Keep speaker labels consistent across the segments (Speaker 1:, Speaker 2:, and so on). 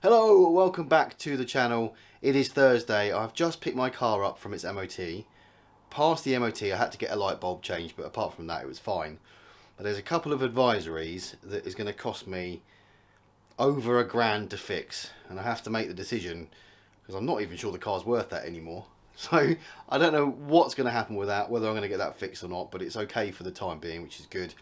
Speaker 1: Hello, welcome back to the channel. It is Thursday. I've just picked my car up from its MOT. Past the MOT, I had to get a light bulb changed, but apart from that, it was fine. But there's a couple of advisories that is going to cost me over £1,000 to fix, and I have to make the decision because I'm not even sure the car's worth that anymore. So I don't know what's going to happen with that, whether I'm going to get that fixed or not, but it's okay for the time being, which is good.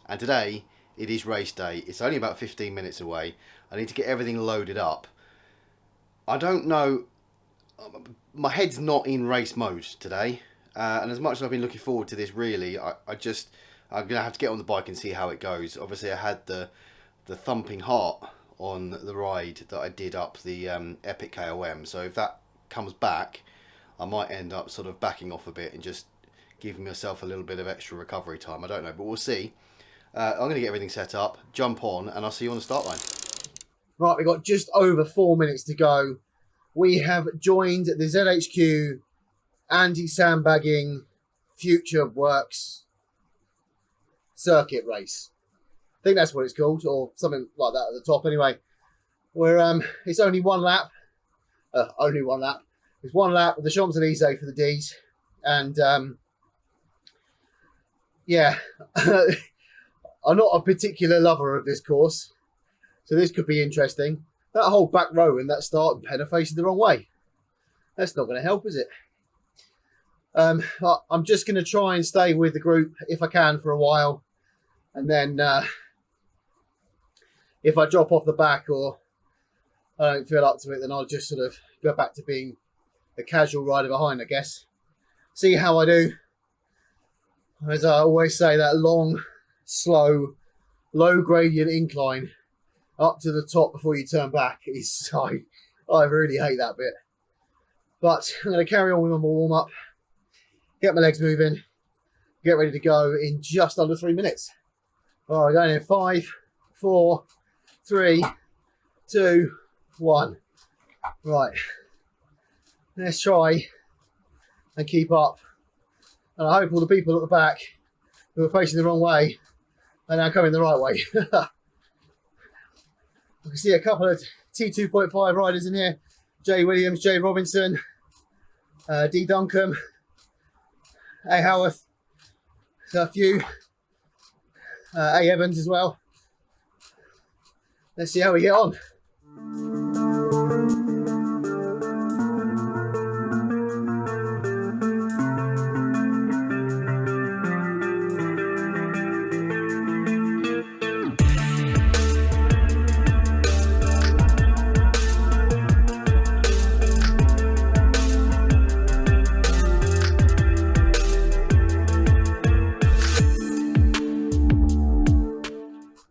Speaker 1: And today, it is race day. It's only about 15 minutes away. I need to get everything loaded up. I don't know, my head's not in race mode today, and as much as I've been looking forward to this, really, I'm going to have to get on the bike and see how it goes. Obviously, I had the thumping heart on the ride that I did up the Epic KOM, so if that comes back, I might end up sort of backing off a bit and just giving myself a little bit of extra recovery time. I don't know, but we'll see. I'm going to get everything set up, jump on, and I'll see you on the start line.
Speaker 2: Right, we've got just over 4 minutes to go. We have joined the ZHQ Anti-Sandbagging Future Works Circuit Race. I think that's what it's called, or something like that at the top. Anyway, it's only one lap. Only one lap. It's one lap of the Champs-Elysees for the Ds, and yeah. I'm not a particular lover of this course, so this could be interesting. That whole back row in that starting pen are facing the wrong way. That's not going to help, is it? I'm just going to try and stay with the group if I can for a while, and then if I drop off the back or I don't feel up to it, then I'll just sort of go back to being a casual rider behind, I guess. See how I do. As I always say, that long, slow, low gradient incline up to the top before you turn back is I really hate that bit. But I'm going to carry on with my warm up, get my legs moving, get ready to go in just under 3 minutes. All right, going in 5, 4, 3, 2, 1. Right, let's try and keep up. And I hope all the people at the back who are facing the wrong way and now coming the right way. I can see a couple of T2.5 riders in here. Jay Williams, Jay Robinson, D Duncombe, A Howarth, so a few, A Evans as well. Let's see how we get on.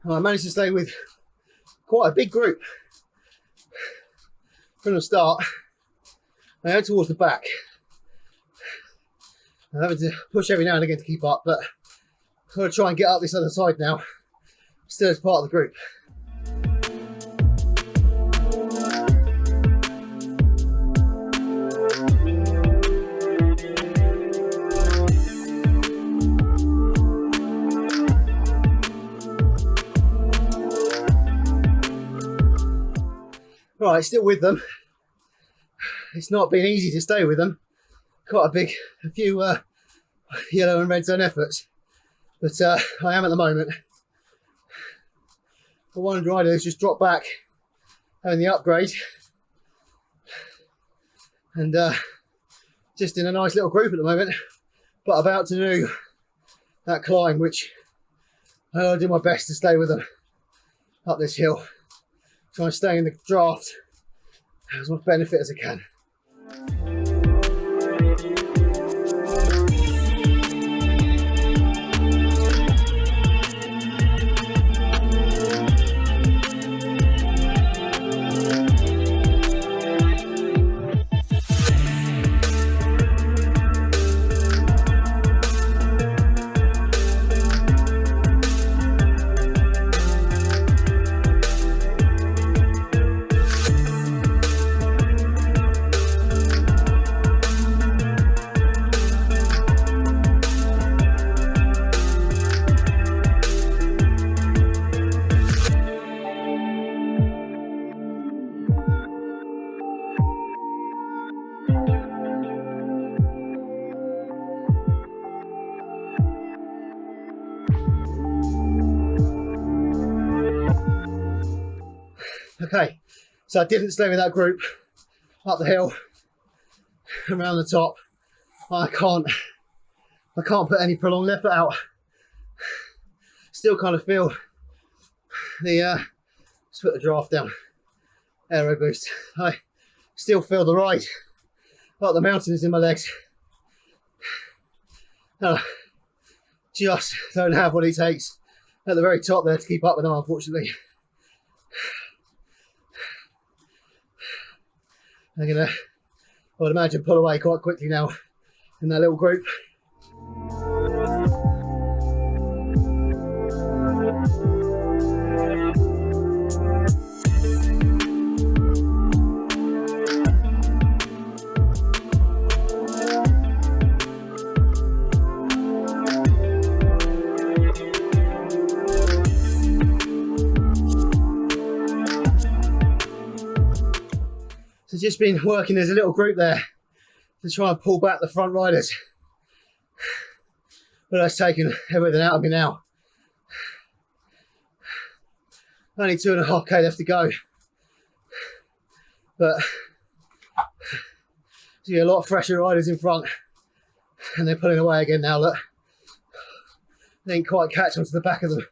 Speaker 2: I managed to stay with quite a big group from the start. I head towards the back. I'm having to push every now and again to keep up, but I'm going to try and get up this other side now, still as part of the group. Right, still with them. It's not been easy to stay with them. Quite a few yellow and red zone efforts, but I am at the moment. The one rider has just dropped back, having the upgrade, and just in a nice little group at the moment, but about to do that climb, which I'll do my best to stay with them up this hill. Try and stay in the draft as much benefit as I can. Okay, so I didn't stay with that group up the hill, around the top. I can't put any prolonged effort out. Still kind of feel the, let's put the draft down, aero boost. I still feel the ride, like the mountains in my legs. Just don't have what it takes at the very top there to keep up with them, unfortunately. They're gonna, I would imagine, pull away quite quickly now in that little group. So just been working as a little group there to try and pull back the front riders. But that's taken everything out of me now. Only 2.5k left to go. But see a lot of fresher riders in front and they're pulling away again now, look. They didn't quite catch onto the back of them.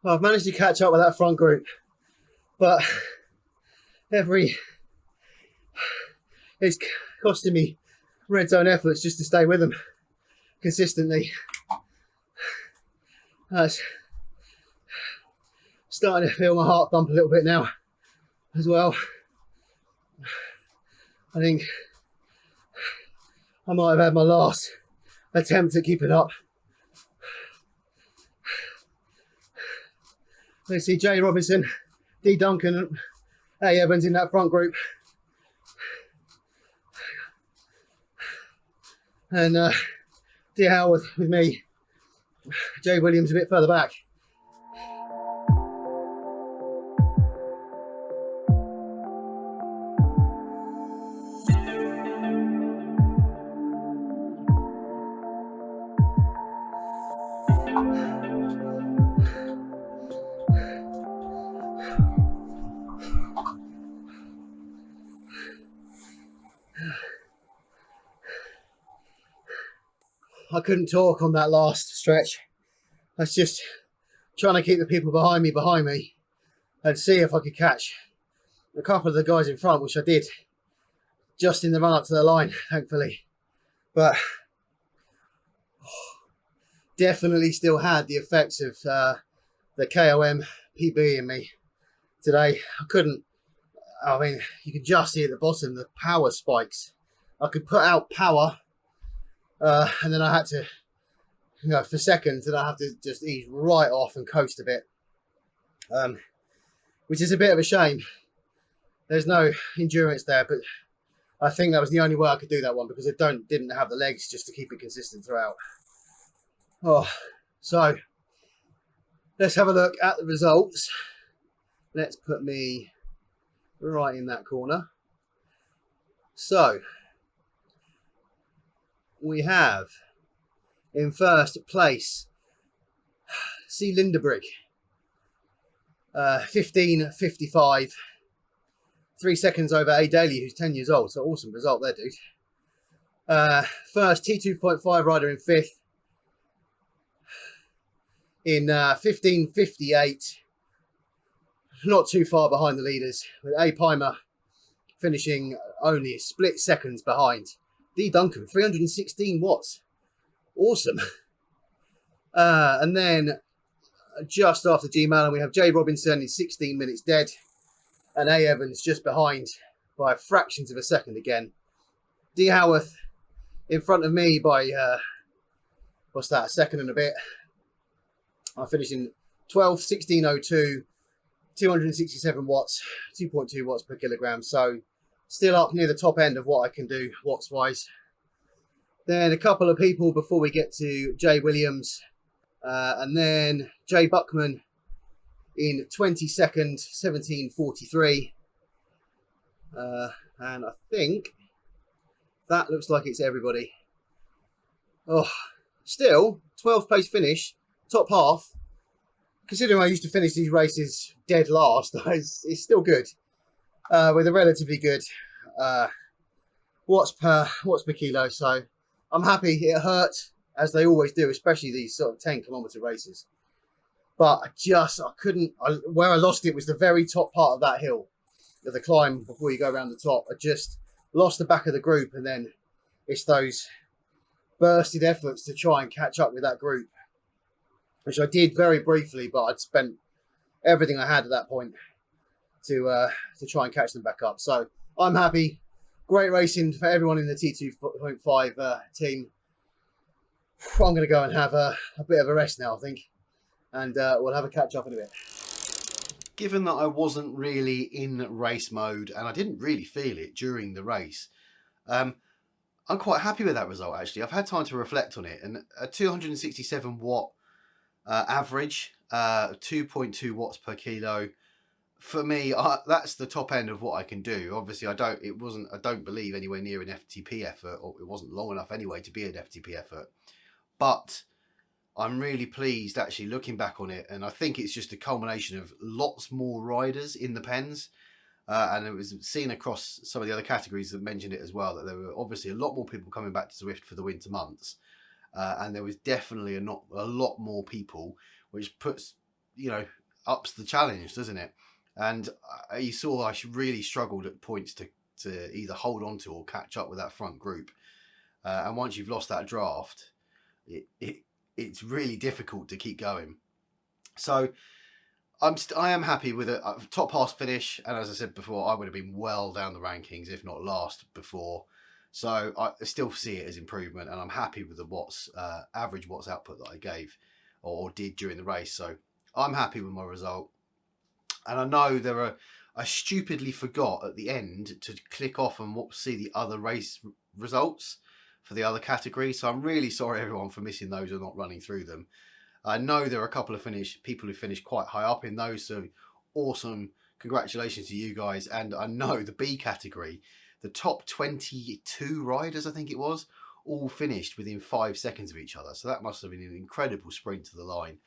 Speaker 2: Well, I've managed to catch up with that front group, but it's costing me red zone efforts just to stay with them consistently. That's starting to feel my heart thump a little bit now as well. I think I might have had my last attempt at keeping up. Let's see Jay Robinson, D Duncan and A Evans in that front group. And D Howard with me. Jay Williams a bit further back. I couldn't talk on that last stretch. I was just trying to keep the people behind me and see if I could catch a couple of the guys in front, which I did just in the run up to the line, thankfully. But definitely still had the effects of the KOM PB in me today. I mean, you could just see at the bottom the power spikes. I could put out power and then I had to, for seconds, and I have to just ease right off and coast a bit, which is a bit of a shame. There's no endurance there, but I think that was the only way I could do that one because I didn't have the legs just to keep it consistent throughout. Oh, so let's have a look at the results. Let's put me right in that corner. So we have in first place C. Lindebrick, 15:55, 3 seconds over A. Daly, who's 10 years old. So awesome result there, dude. First T2.5 rider in fifth in 15:58, not too far behind the leaders, with A. Pimer finishing only a split seconds behind. D. Duncan, 316 watts. Awesome. And then just after G. Mallon, we have Jay Robinson in 16 minutes dead. And A. Evans just behind by fractions of a second again. D. Howarth in front of me by, what's that, a second and a bit. I finished in 16:02, 267 watts, 2.2 watts per kilogram. So still up near the top end of what I can do watts-wise. Then a couple of people before we get to Jay Williams. And then Jay Buckman in 22nd, 17:43. And I think that looks like it's everybody. Oh, still 12th place finish, top half. Considering I used to finish these races dead last, it's still good. With a relatively good watts per kilo. So I'm happy. It hurt, as they always do, especially these sort of 10-kilometer races. But I couldn't. Where I lost it was the very top part of that hill, the climb before you go around the top. I just lost the back of the group, and then it's those bursted efforts to try and catch up with that group, which I did very briefly, but I'd spent everything I had at that point to try and catch them back up. So I'm happy. Great racing for everyone in the T2.5 team. I'm going to go and have a bit of a rest now, I think, and we'll have a catch up in a bit.
Speaker 1: Given that I wasn't really in race mode and I didn't really feel it during the race, I'm quite happy with that result, actually. I've had time to reflect on it, and a 267 watt average, 2.2 watts per kilo. For me, that's the top end of what I can do. Obviously, I don't believe anywhere near an FTP effort, or it wasn't long enough anyway to be an FTP effort. But I'm really pleased, actually, looking back on it, and I think it's just a culmination of lots more riders in the pens. And it was seen across some of the other categories that mentioned it as well, that there were obviously a lot more people coming back to Zwift for the winter months. And there was definitely a lot more people, which puts, ups the challenge, doesn't it? And you saw I really struggled at points to either hold on to or catch up with that front group. And once you've lost that draft, it's really difficult to keep going. So I am happy with a top half finish, and as I said before, I would have been well down the rankings, if not last before. So I still see it as improvement, and I'm happy with the average watts output that I gave or did during the race. So I'm happy with my result. And I know I stupidly forgot at the end to click off and see the other race results for the other categories. So I'm really sorry, everyone, for missing those or not running through them. I know there are a couple of people who finished quite high up in those, so awesome. Congratulations to you guys. And I know the B category, the top 22 riders, I think it was, all finished within 5 seconds of each other. So that must have been an incredible sprint to the line.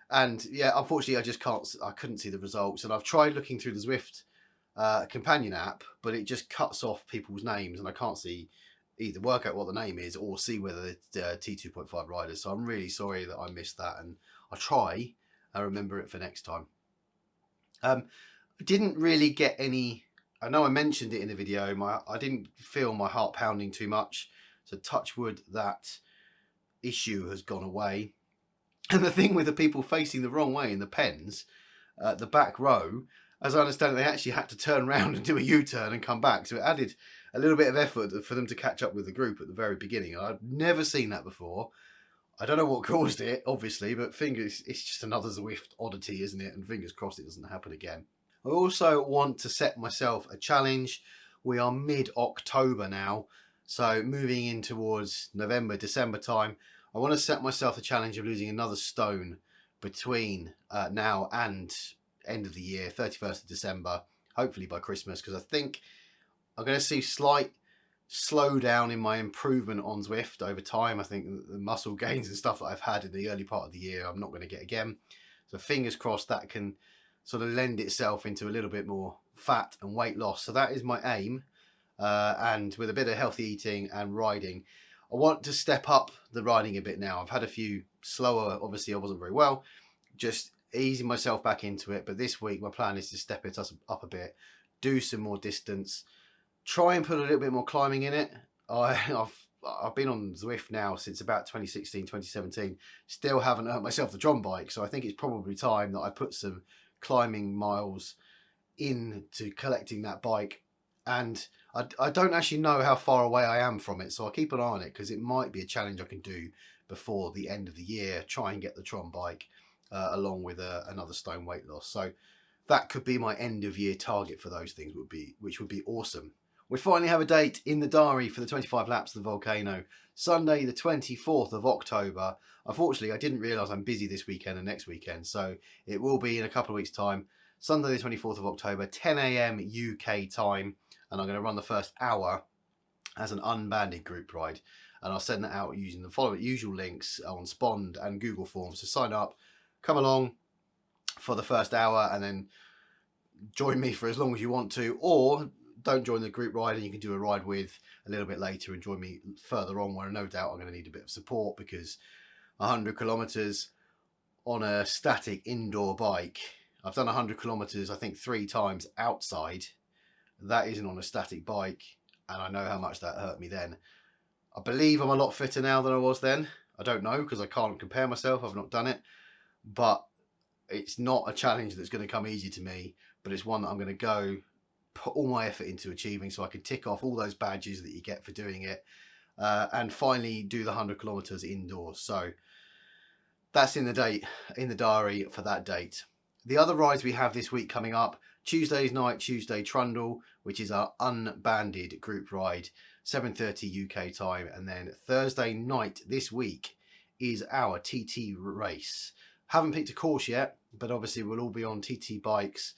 Speaker 1: And yeah, unfortunately, I couldn't see the results. And I've tried looking through the Zwift companion app, but it just cuts off people's names, and I can't either work out what the name is or see whether it's T2.5 riders. So I'm really sorry that I missed that, and I'll try and remember it for next time. I didn't really get any. I know I mentioned it in the video. I didn't feel my heart pounding too much. So touch wood, that issue has gone away. And the thing with the people facing the wrong way in the pens, the back row, as I understand it, they actually had to turn around and do a U-turn and come back. So it added a little bit of effort for them to catch up with the group at the very beginning. I've never seen that before. I don't know what caused it, obviously, but it's just another Zwift oddity, isn't it? And fingers crossed it doesn't happen again. I also want to set myself a challenge. We are mid-October now, so moving in towards November, December time, I want to set myself the challenge of losing another stone between now and end of the year, 31st of December, hopefully by Christmas, because I think I'm going to see slight slowdown in my improvement on Zwift over time. I think the muscle gains and stuff that I've had in the early part of the year, I'm not going to get again. So fingers crossed that can sort of lend itself into a little bit more fat and weight loss. So that is my aim. And with a bit of healthy eating and riding, I want to step up the riding a bit now. I've had a few slower, obviously I wasn't very well, just easing myself back into it. But this week my plan is to step it up a bit, do some more distance, try and put a little bit more climbing in it. I've been on Zwift now since about 2016, 2017. Still haven't earned myself the Tron bike. So I think it's probably time that I put some climbing miles into collecting that bike. And I don't actually know how far away I am from it, so I'll keep an eye on it, because it might be a challenge I can do before the end of the year, try and get the Tron bike along with another stone weight loss. So that could be my end of year target for those things, which would be awesome. We finally have a date in the diary for the 25 laps of the volcano. Sunday the 24th of October. Unfortunately, I didn't realise I'm busy this weekend and next weekend, so it will be in a couple of weeks' time. Sunday the 24th of October, 10 AM UK time, and I'm going to run the first hour as an unbanded group ride. And I'll send that out using the following usual links on Spond and Google Forms. So sign up, come along for the first hour, and then join me for as long as you want to, or don't join the group ride and you can do a ride with a little bit later and join me further on, where no doubt I'm going to need a bit of support, because 100 kilometers on a static indoor bike, I've done 100 kilometers I think 3 times outside. That isn't on a static bike, and I know how much that hurt me then. I believe I'm a lot fitter now than I was then. I don't know, because I can't compare myself, I've not done it, but it's not a challenge that's going to come easy to me, but it's one that I'm going to go put all my effort into achieving, so I can tick off all those badges that you get for doing it, and finally do the 100 kilometers indoors. So that's in the diary for that date. The other rides we have this week coming up: Tuesday's night, Tuesday Trundle, which is our unbanded group ride, 7:30 UK time, and then Thursday night this week is our TT race. Haven't picked a course yet, but obviously we'll all be on TT bikes.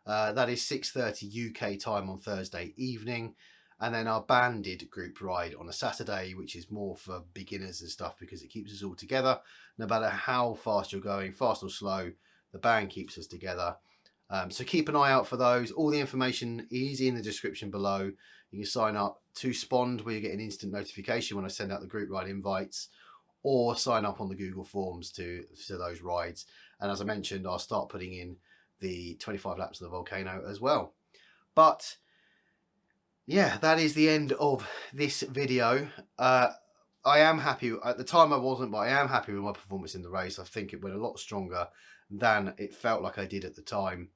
Speaker 1: That is 6:30 UK time on Thursday evening, and then our banded group ride on a Saturday, which is more for beginners and stuff, because it keeps us all together. No matter how fast you're going, fast or slow, the band keeps us together. So keep an eye out for those. All the information is in the description below. You can sign up to Spond, where you get an instant notification when I send out the group ride invites, or sign up on the Google Forms to those rides. And as I mentioned, I'll start putting in the 25 laps of the volcano as well. But yeah, that is the end of this video. I am happy. At the time I wasn't, but I am happy with my performance in the race. I think it went a lot stronger than it felt like I did at the time.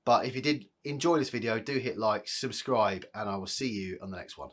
Speaker 1: But if you did enjoy this video, do hit like, subscribe, and I will see you on the next one.